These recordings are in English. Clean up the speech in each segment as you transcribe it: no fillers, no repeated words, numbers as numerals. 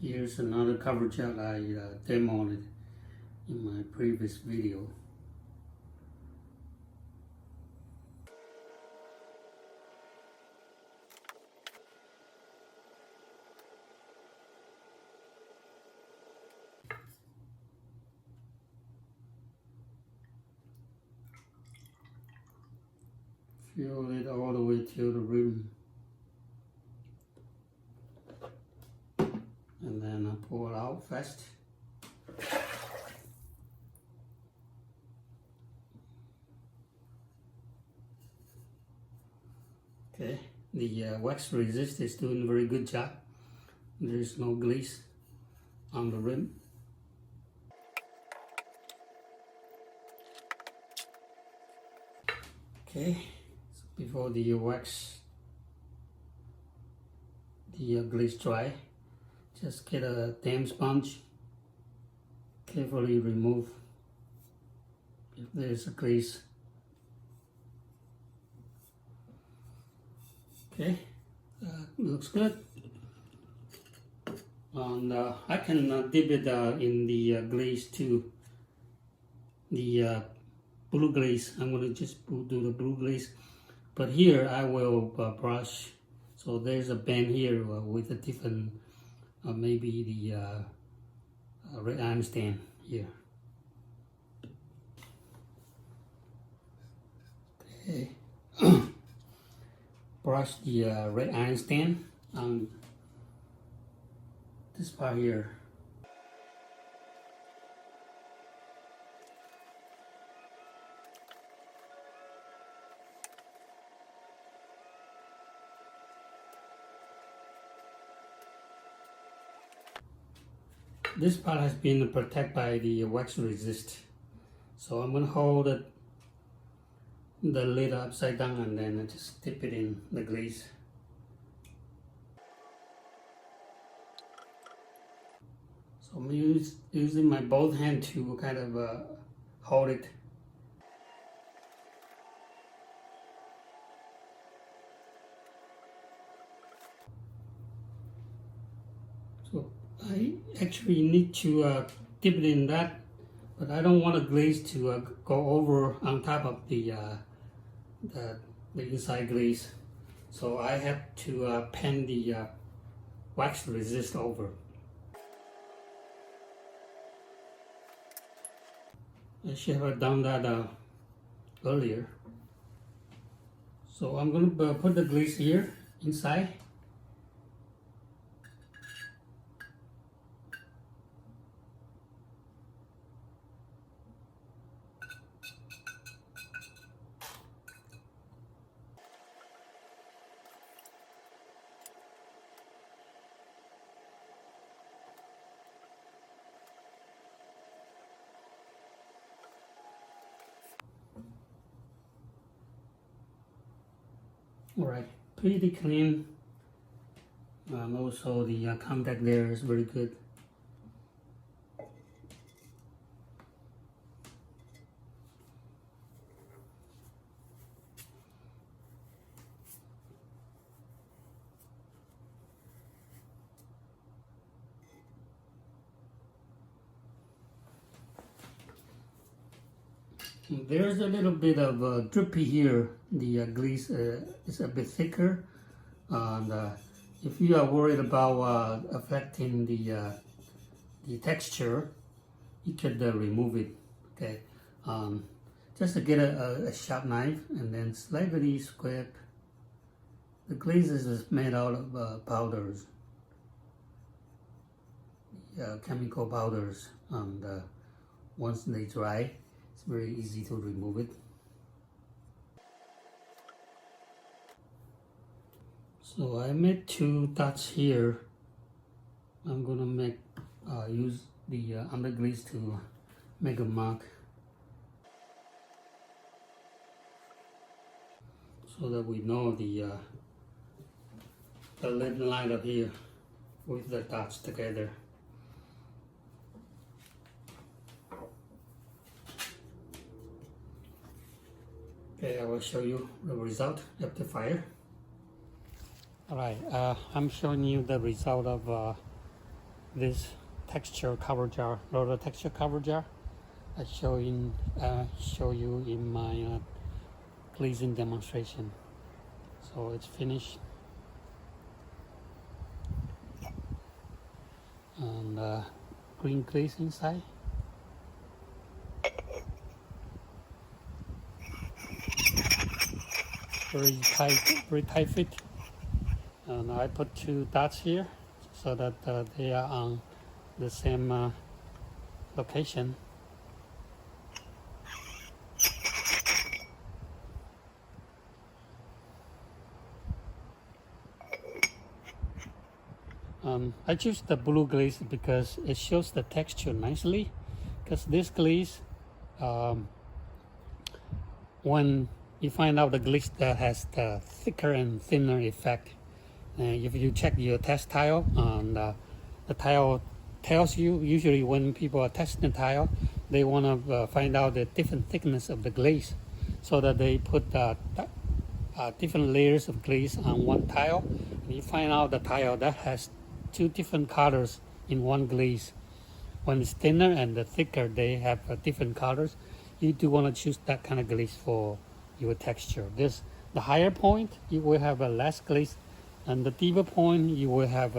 Here's another cover gel I demoed in my previous video. Fill it all the way to the rim. And then I pour it out fast. Okay, the wax resist is doing a very good job. There is no glaze on the rim. Okay, so before the wax, the glaze dry, just get a damp sponge, carefully remove if there's a glaze. Okay, looks good. And I can dip it in the glaze too. The blue glaze, I'm going to just do the blue glaze. But here I will brush. So there's a band here with a different, maybe the red iron stand here. Okay. Brush the red iron stand on this part here. This part has been protected by the wax resist. So I'm going to hold it, the lid upside down, and then I just dip it in the glaze. So I'm using my both hands to kind of hold it. So I actually need to dip it in that, but I don't want the glaze to go over on top of the inside glaze. So I have to pan the wax resist over. I should have done that earlier. So I'm going to put the glaze here inside. Alright, pretty clean, and also the contact there is very good. There's a little bit of drippy here. The glaze is a bit thicker, and if you are worried about affecting the texture, you could remove it. Okay, just to get a sharp knife and then slightly scrape. The glaze is made out of powders, chemical powders, and once they dry, it's very easy to remove it. So I made 2 dots here. I'm gonna make use the underglaze to make a mark, so that we know the lid line up here with the dots together. Okay, I will show you the result after fire. Alright, I'm showing you the result of this texture cover jar, roller texture cover jar. I show you in my glazing demonstration. So it's finished, and green glaze inside. Very tight fit. And I put 2 dots here so that they are on the same location. I choose the blue glaze because it shows the texture nicely. Because this glaze, when you find out the glaze that has the thicker and thinner effect, if you check your test tile, and the tile tells you, usually when people are testing the tile, they want to find out the different thickness of the glaze, so that they put different layers of glaze on one tile. And you find out the tile that has 2 different colors in one glaze. When it's thinner and the thicker, they have different colors. You do want to choose that kind of glaze for your texture. The higher point, you will have a less glaze, and the deeper point, you will have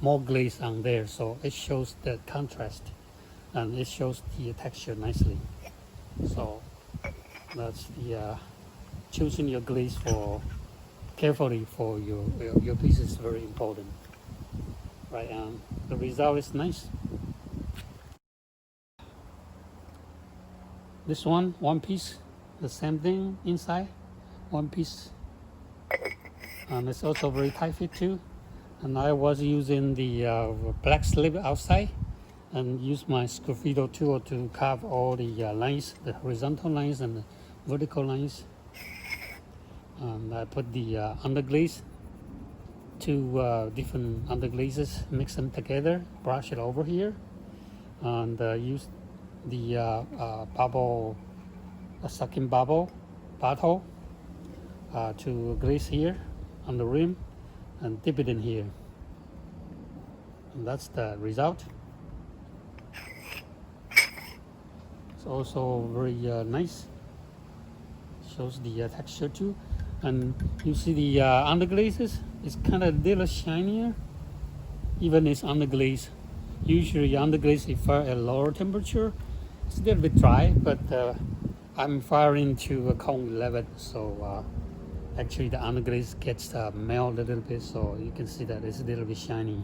more glaze on there. So it shows the contrast, and it shows the texture nicely. So that's the choosing your glaze carefully for your piece is very important. Right, the result is nice. This one piece, the same thing inside, one piece. And it's also very tight fit too. And I was using the black slip outside and used my sgraffito tool to carve all the lines, the horizontal lines and the vertical lines. And I put the underglaze, 2 different underglazes, mix them together, brush it over here, and use the bubble, a sucking bottle to glaze here on the rim and dip it in here. And that's the result. It's also very nice. Shows the texture too. And you see the underglazes, it's kind of a little shinier, even it's underglaze. Usually underglaze is fired at lower temperature. It's a little bit dry, but I'm firing to a cone 11, so actually the underglaze gets melt a little bit, so you can see that it's a little bit shiny.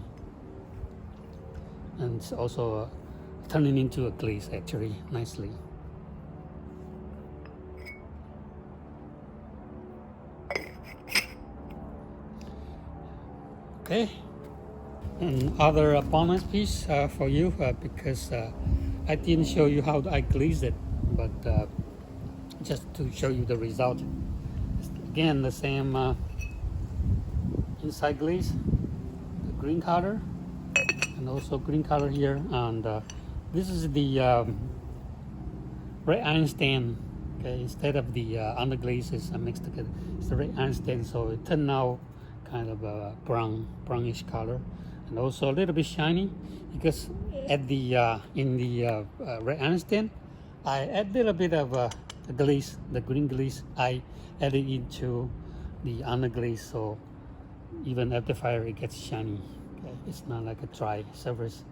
And it's also turning into a glaze actually nicely. Okay, and other bonus piece for you, because I didn't show you how I glaze it, but just to show you the result. Again, the same inside glaze, the green color, and also green color here. And this is the red iron stain. Okay, instead of the underglazes mixed together, it's the red iron stain, so it turned out kind of a brownish color, and also a little bit shiny, because at the in the red iron stain, I add a little bit of the glaze, the green glaze. I added into the underglaze, so even after fire it gets shiny. Okay, it's not like a dry surface.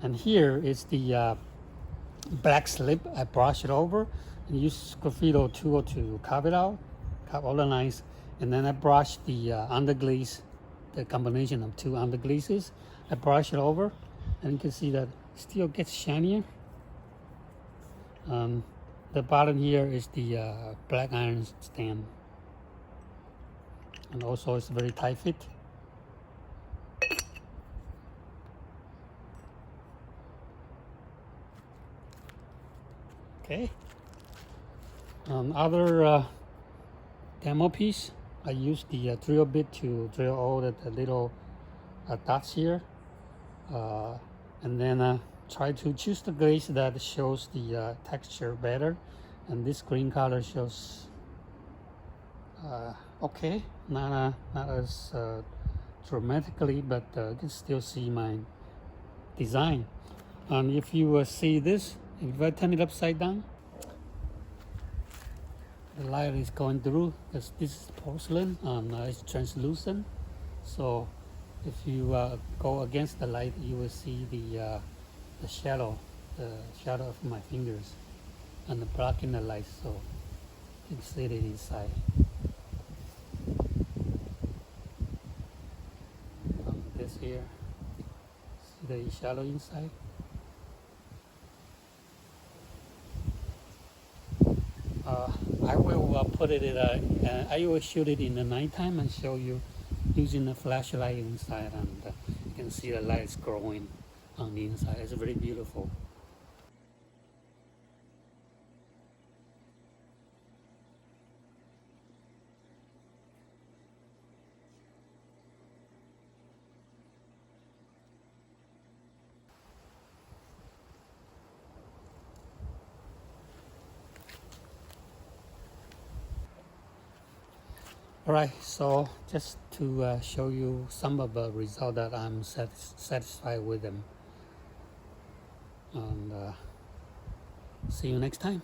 And here is the black slip. I brush it over and use sgraffito tool to carve it out, carve all the lines. And then I brush the underglaze, the combination of 2 underglazes. I brush it over, and you can see that it still gets shinier. The bottom here is the black iron stain, and also it's very tight fit. Okay. Other demo piece, I use the drill bit to drill all the little dots here, and then try to choose the glaze that shows the texture better. And this green color shows okay, not as dramatically, but you can still see my design. And if you see this, if I turn it upside down, the light is going through. This is porcelain and it's translucent. So if you go against the light, you will see the shadow of my fingers and blocking the light, so you can see it inside. This here, see the shadow inside. I will put it in I will shoot it in the nighttime and show you using a flashlight inside, and you can see the lights growing on the inside. It's very beautiful. Alright, so just to show you some of the result that I'm satisfied with them. And see you next time.